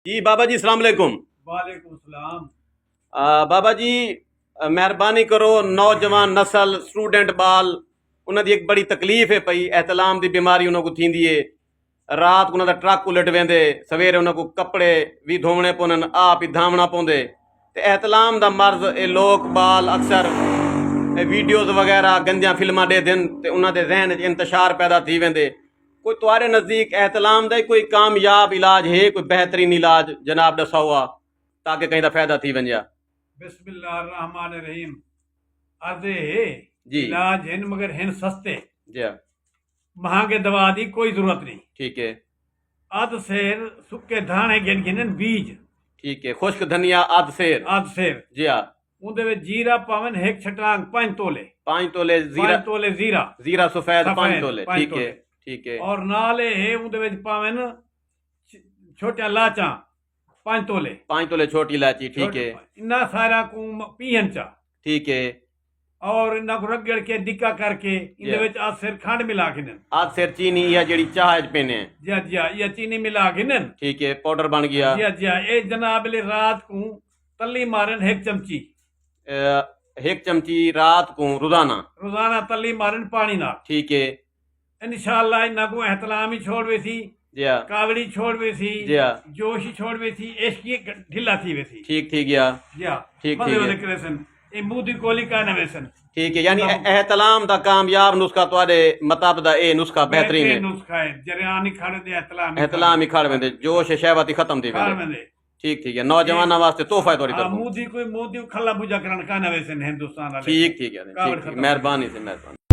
जी बाबा जी सलाम अलैकुम। वालेकुम सलाम। बाबा जी मेहरबानी करो नौजवान नस्ल स्टूडेंट बाल उन्होंने एक बड़ी तकलीफ है पई एहतलाम की बीमारी उन्होंने थी है। रात को उन्होंने ट्रक उलट वेंदे सवेरे उन्होंने कपड़े भी धोने पौन आप ही धावना पौंदे ते एहतलाम का मर्ज ये लोग बाल अक्सर वीडियोज वगैरह गंदियां फिल्मां दे दिन ते उन्होंने जहन इंतशार पैदा थी वेंदे। कोई तुम्हारे नज़दीक एहतलाम का कोई कामयाब इलाज है, कोई बेहतरीन इलाज जनाब दसा हुआ ताकि कहीं का फायदा थी वंजा। बिस्मिल्लाहिर्रहमानिर्रहीम। अर्ज़े है जी इलाज हिन मगर हिन सस्ते जी हाँ, महंगे दवा की कोई जरूरत नहीं। ठीक है अध सेर सुके धाने गिन गिनन बीज ठीक है। खुश्क धनिया आध सेर अध सेर जी हाँ। उनदे विच जीरा पावन एक छटांग 5 तोले 5 तोले जीरा 5 तोले जीरा जीरा सफेद 5 सफेद तोले 5 ठीक है तोले ठीक है और नाले है उनदे विच पावन छोटा लाचा 5 तोले 5 तोले छोटी इलायची ठीक है इन्ना सारा को पीहन चा ठीक है। और इन्ना को रगड़ के डिक्का करके इनदे विच अध सेर खंड मिला के न आध सेर चीनी या जड़ी चाह पेने जी ये चीनी मिला के न ठीक है पाउडर बन गया। जी ये जनाब ले रात को तली मारन 1 चमची 1 चमची रात को रोजाना तली मारन पानी ना ठीक है इंशाअल्लाह इन्ना को एहतलाम ही छोड़ वेसी जी हाँ कावड़ी छोड़ वेसी जी हाँ जोश ही छोड़ वेसी इश्की ढिला थी वेसी ठीक ठीक गया जी ठीक मजे है मजे करेसन ए मुदी कोली का नवेसन ठीक है। यानी एहतलाम दा कामयाब नुस्खा तुम्हारे मुताबिक दा ए नुस्खा बेहतरीन है। नुस्खा है जरियानी खड़े दे एहतलाम ही खड़ वेंदे जोश शहवती खत्म थी खड़ वेंदे वेंदे ठीक ठीक है। नौजवाना वास्ते तोहफा है थोड़ी हां तरफ मोदी कोई खल्ला बुझा करन का नवेसन हिंदुस्तान वाले ठीक ठीक है ठीक ठीक। मेहरबानी से मेहरबानी।